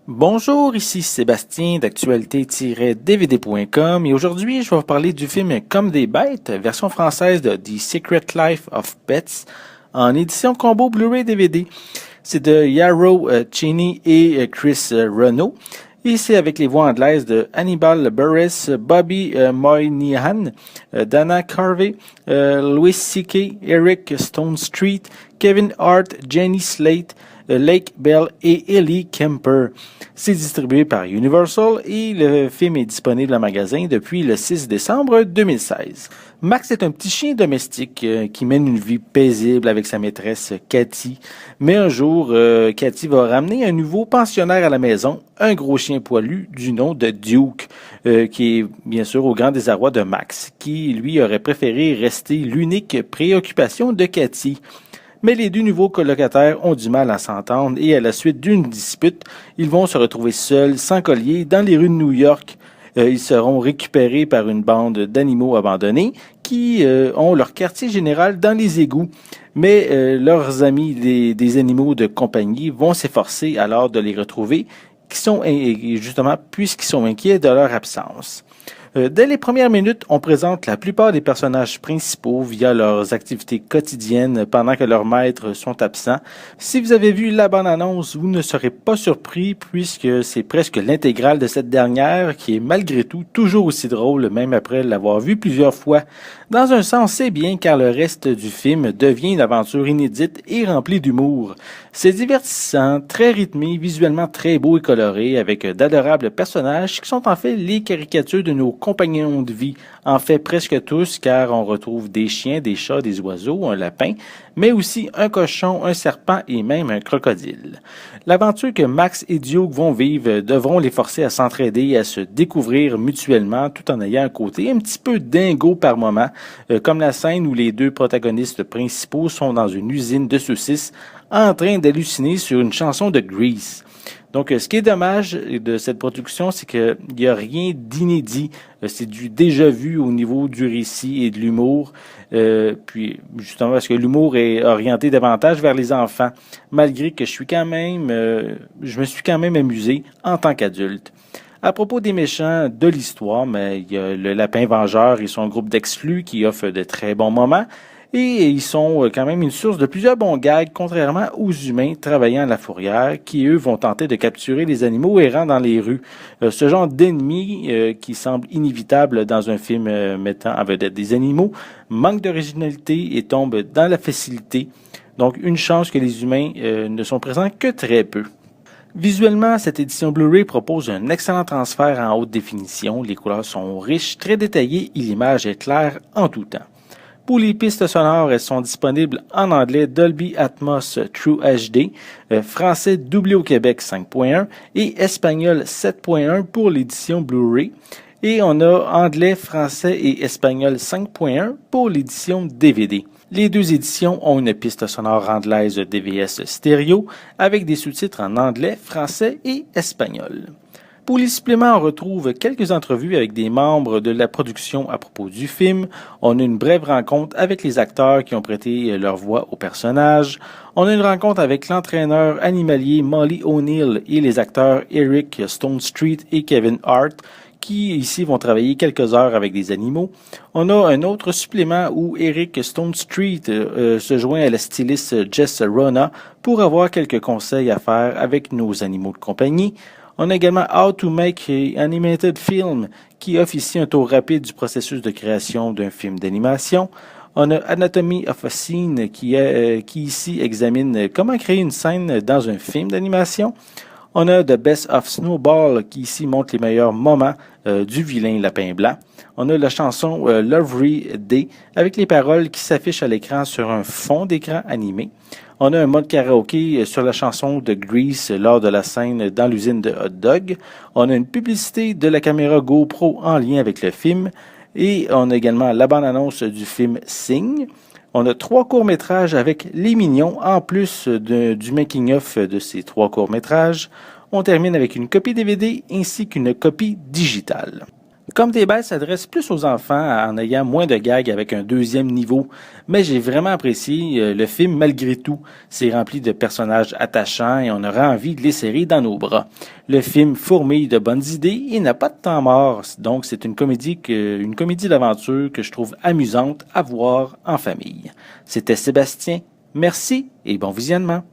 Bonjour, ici Sébastien d'actualité-dvd.com et aujourd'hui je vais vous parler du film Comme des bêtes, version française de The Secret Life of Pets en édition combo Blu-ray DVD. C'est de Yarrow Cheney et Chris Renault et c'est avec les voix anglaises de Hannibal Buress, Bobby Moynihan, Dana Carvey, Louis C.K., Eric Stone Street, Kevin Hart, Jenny Slate, Lake Bell et Ellie Kemper. C'est distribué par Universal et le film est disponible en magasin depuis le 6 décembre 2016. Max est un petit chien domestique qui mène une vie paisible avec sa maîtresse Cathy. Mais un jour, Cathy va ramener un nouveau pensionnaire à la maison, un gros chien poilu du nom de Duke, qui est bien sûr au grand désarroi de Max, qui lui aurait préféré rester l'unique préoccupation de Cathy. Mais les deux nouveaux colocataires ont du mal à s'entendre et à la suite d'une dispute, ils vont se retrouver seuls, sans collier, dans les rues de New York. Ils seront récupérés par une bande d'animaux abandonnés qui ont leur quartier général dans les égouts. Mais leurs amis, des animaux de compagnie, vont s'efforcer alors de les retrouver, justement puisqu'ils sont inquiets de leur absence. Dès les premières minutes, on présente la plupart des personnages principaux via leurs activités quotidiennes pendant que leurs maîtres sont absents. Si vous avez vu la bande-annonce, vous ne serez pas surpris puisque c'est presque l'intégrale de cette dernière qui est malgré tout toujours aussi drôle même après l'avoir vue plusieurs fois. Dans un sens, c'est bien car le reste du film devient une aventure inédite et remplie d'humour. C'est divertissant, très rythmé, visuellement très beau et coloré avec d'adorables personnages qui sont en fait les caricatures de nos compagnons de vie, en fait presque tous, car on retrouve des chiens, des chats, des oiseaux, un lapin, mais aussi un cochon, un serpent et même un crocodile. L'aventure que Max et Duke vont vivre devront les forcer à s'entraider et à se découvrir mutuellement tout en ayant un côté un petit peu dingo par moment, comme la scène où les deux protagonistes principaux sont dans une usine de saucisses en train d'halluciner sur une chanson de Grease. Donc, ce qui est dommage de cette production, c'est qu'il n'y a rien d'inédit. C'est du déjà vu au niveau du récit et de l'humour. Puis, justement, parce que l'humour est orienté davantage vers les enfants, malgré que je me suis quand même amusé en tant qu'adulte. À propos des méchants de l'histoire, mais il y a le Lapin Vengeur et son groupe d'exclus qui offrent de très bons moments. Et ils sont quand même une source de plusieurs bons gags, contrairement aux humains travaillant à la fourrière, qui eux vont tenter de capturer les animaux errant dans les rues. Ce genre d'ennemi qui semble inévitable dans un film mettant en vedette des animaux, manque d'originalité et tombe dans la facilité. Donc une chance que les humains ne sont présents que très peu. Visuellement, cette édition Blu-ray propose un excellent transfert en haute définition. Les couleurs sont riches, très détaillées et l'image est claire en tout temps. Pour les pistes sonores, elles sont disponibles en anglais Dolby Atmos True HD, français doublé au Québec 5.1 et espagnol 7.1 pour l'édition Blu-ray. Et on a anglais, français et espagnol 5.1 pour l'édition DVD. Les deux éditions ont une piste sonore anglaise DVS stéréo avec des sous-titres en anglais, français et espagnol. Pour les suppléments, on retrouve quelques entrevues avec des membres de la production à propos du film. On a une brève rencontre avec les acteurs qui ont prêté leur voix aux personnages. On a une rencontre avec l'entraîneur animalier Molly O'Neill et les acteurs Eric Stone Street et Kevin Hart, qui ici vont travailler quelques heures avec des animaux. On a un autre supplément où Eric Stone Street se joint à la styliste Jess Rona pour avoir quelques conseils à faire avec nos animaux de compagnie. On a également How to Make an Animated Film, qui offre ici un tour rapide du processus de création d'un film d'animation. On a Anatomy of a Scene, qui ici examine comment créer une scène dans un film d'animation. On a The Best of Snowball, qui ici montre les meilleurs moments du vilain lapin blanc. On a la chanson Lovely Day, avec les paroles qui s'affichent à l'écran sur un fond d'écran animé. On a un mode karaoké sur la chanson de Grease lors de la scène dans l'usine de hot dog. On a une publicité de la caméra GoPro en lien avec le film. Et on a également la bande-annonce du film Sing. On a 3 courts-métrages avec les mignons, en plus du making-of de ces 3 courts-métrages. On termine avec une copie DVD ainsi qu'une copie digitale. Comme des bêtes s'adresse plus aux enfants en ayant moins de gags avec un deuxième niveau, mais j'ai vraiment apprécié le film malgré tout. C'est rempli de personnages attachants et on aura envie de les serrer dans nos bras. Le film fourmille de bonnes idées et n'a pas de temps mort, donc c'est une comédie d'aventure que je trouve amusante à voir en famille. C'était Sébastien. Merci et bon visionnement.